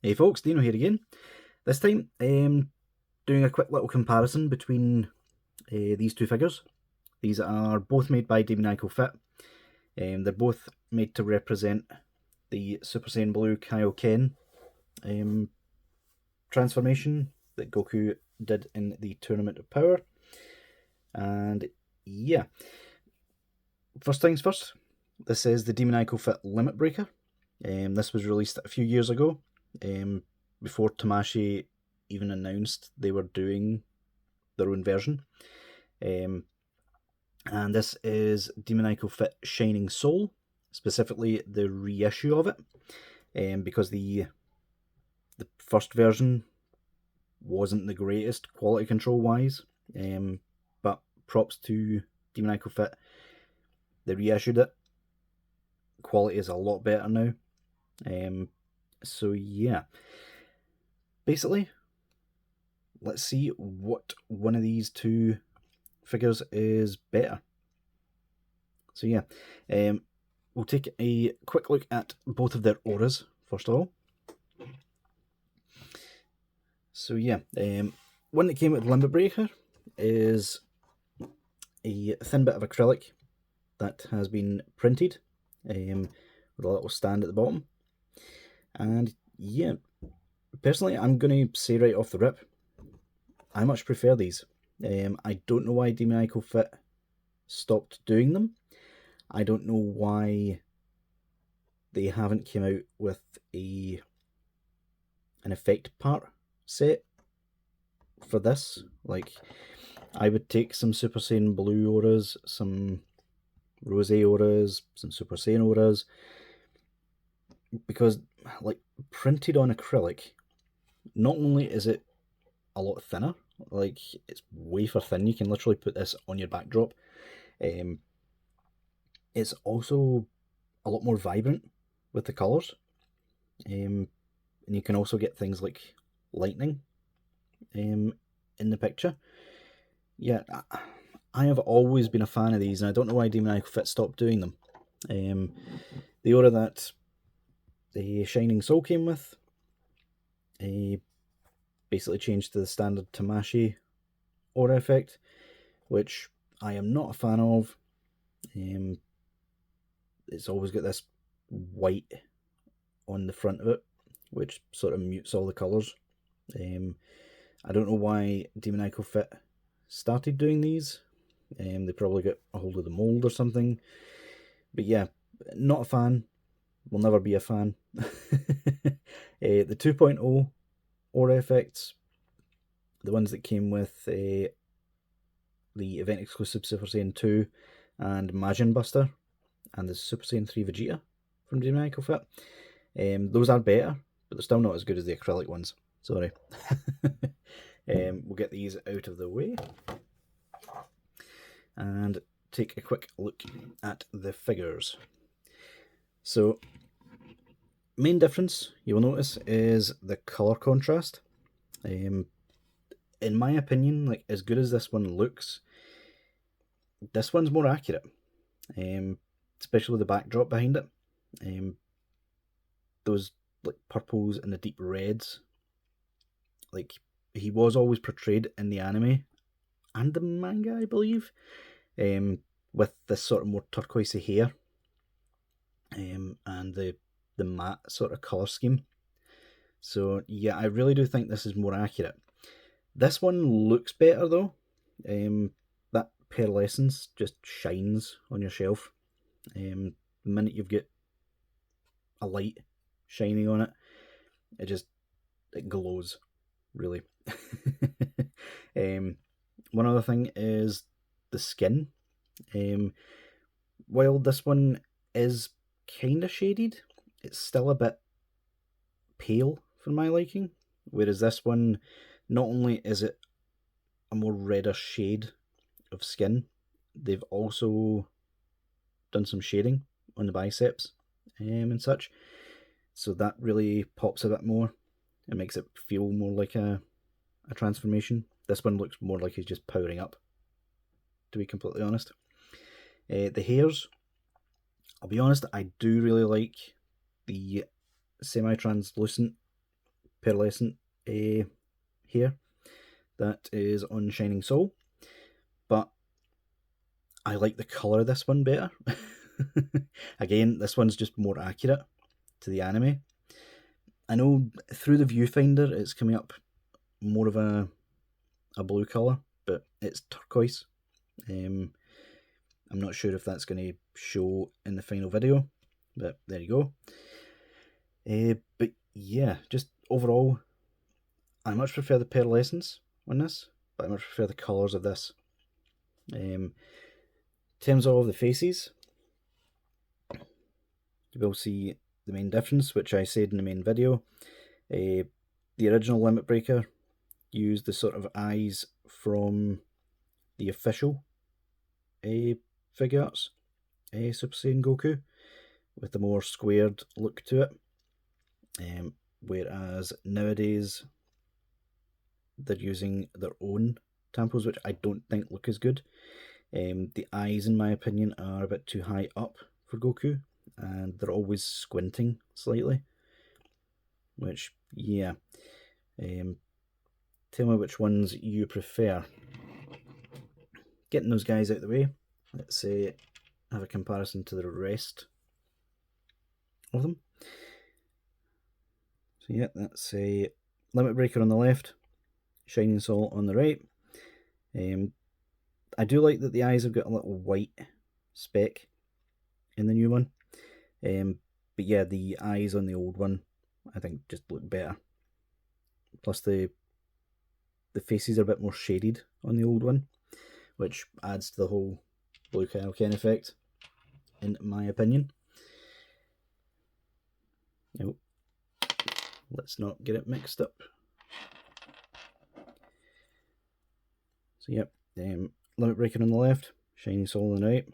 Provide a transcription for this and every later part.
Hey folks, Deano here again. This time, doing a quick little comparison between these two figures. These are both made by Demoniacal Fit. They're both made to represent the Super Saiyan Blue Kaioken transformation that Goku did in the Tournament of Power. And yeah, first things first, this is the Demoniacal Fit Limitbreaker. This was released a few years ago, before Tamashii even announced they were doing their own version. And this is Demoniacal Fit Shining Soul, specifically the reissue of it, because the first version wasn't the greatest quality control wise, but props to Demoniacal Fit. They reissued it. Quality is a lot better now. So yeah, basically, let's see what one of these two figures is better. So yeah, we'll take a quick look at both of their auras first of all. So yeah, one that came with Limitbreaker is a thin bit of acrylic that has been printed, with a little stand at the bottom. And yeah, personally, I'm going to say right off the rip, I much prefer these. I don't know why Demoniacal Fit stopped doing them. I don't know why they haven't came out with an effect part set for this. Like, I would take some Super Saiyan Blue auras, some Rose auras, some Super Saiyan auras, because like printed on acrylic, not only is it a lot thinner, like it's wafer thin, you can literally put this on your backdrop, it's also a lot more vibrant with the colours, and you can also get things like lightning in the picture. Yeah, I have always been a fan of these, and I don't know why Demoniacal Fit stopped doing them. The aura that the Shining Soul came with, basically changed to the standard Tamashii aura effect, which I am not a fan of. It's always got this white on the front of it, which sort of mutes all the colours. I don't know why Demoniacal Fit started doing these. They probably got a hold of the mould or something. But yeah, not a fan. Will never be a fan. The 2.0 aura effects, the ones that came with the event exclusive Super Saiyan 2 and Majin Buster, and the Super Saiyan 3 Vegeta from Demoniacal Fit, those are better, but they're still not as good as the acrylic ones. Sorry. We'll get these out of the way and take a quick look at the figures. So, main difference you will notice is the colour contrast. In my opinion, like as good as this one looks, this one's more accurate, especially with the backdrop behind it. Those like purples and the deep reds, like he was always portrayed in the anime and the manga, I believe, with this sort of more turquoisey hair, and the matte sort of colour scheme. So yeah, I really do think this is more accurate. This one looks better though. That pearlescence just shines on your shelf. The minute you've got a light shining on it, it glows, really. One other thing is the skin. While this one is kind of shaded, it's still a bit pale for my liking, whereas this one, not only is it a more redder shade of skin, they've also done some shading on the biceps and such, so that really pops a bit more. It makes it feel more like a transformation. This one looks more like he's just powering up, to be completely honest. The hairs, I'll be honest, I do really like the semi-translucent pearlescent hair that is on Shining Soul, but I like the colour of this one better. Again, this one's just more accurate to the anime. I know through the viewfinder it's coming up more of a blue colour, but it's turquoise. I'm not sure if that's going to show in the final video, but there you go. But yeah, just overall, I much prefer the pearlescence on this, but I much prefer the colours of this. In terms of the faces, you will see the main difference, which I said in the main video. The original Limit Breaker used the sort of eyes from the official Figuarts Super Saiyan Goku, with the more squared look to it, whereas nowadays they're using their own temples, which I don't think look as good. The eyes, in my opinion, are a bit too high up for Goku, and they're always squinting slightly, which, yeah. Tell me which ones you prefer. Getting those guys out of the way, let's say have a comparison to the rest of them. So yeah, that's a Limit Breaker on the left, Shining Soul on the right. I do like that the eyes have got a little white speck in the new one. But yeah, the eyes on the old one I think just look better. Plus the faces are a bit more shaded on the old one, which adds to the whole blue kaioken effect, in my opinion. Now, let's not get it mixed up. So yep, Limit Breaker on the left, Shining Soul on the right.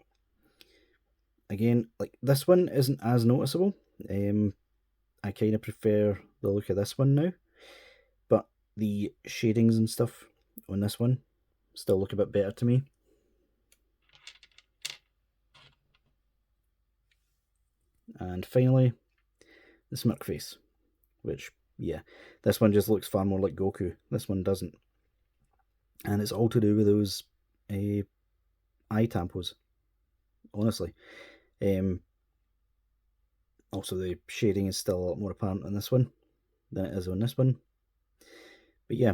Again, like, this one isn't as noticeable. I kind of prefer the look of this one now, but the shadings and stuff on this one still look a bit better to me. And finally, the smirk face, which, yeah, this one just looks far more like Goku. This one doesn't. And it's all to do with those eye tampos, honestly. Also, the shading is still a lot more apparent on this one than it is on this one. But yeah,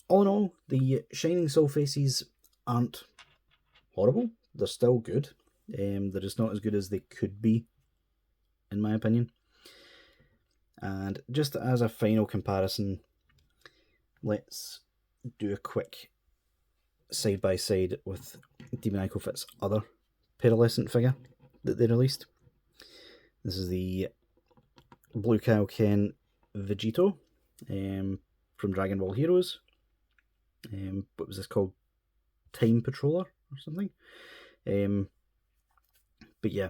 all in all, the Shining Soul faces aren't horrible. They're still good. They're just not as good as they could be, in my opinion. And just as a final comparison, let's do a quick side by side with Demoniacal Fit's other pearlescent figure that they released. This is the Blue Kaioken Vegito from Dragon Ball Heroes. What was this called? Time Patroller or something? But yeah,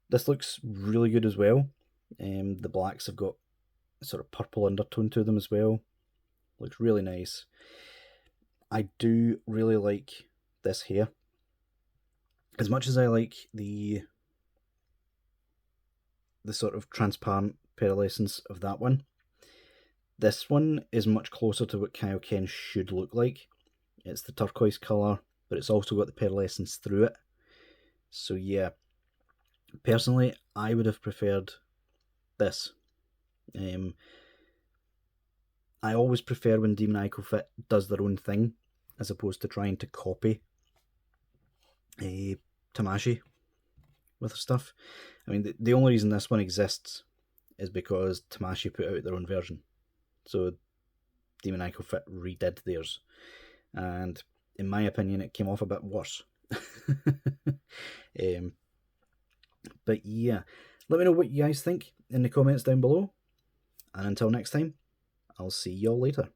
this looks really good as well. The blacks have got a sort of purple undertone to them as well. Looks really nice. I do really like this hair. As much as I like the sort of transparent pearlescence of that one, this one is much closer to what Kaioken should look like. It's the turquoise colour, but it's also got the pearlescence through it. So yeah, personally, I would have preferred this. I always prefer when Demoniacal Fit does their own thing, as opposed to trying to copy Tamashii with stuff. I mean, the only reason this one exists is because Tamashii put out their own version. So Demoniacal Fit redid theirs. And in my opinion, it came off a bit worse. But yeah, let me know what you guys think in the comments down below. And until next time, I'll see y'all later.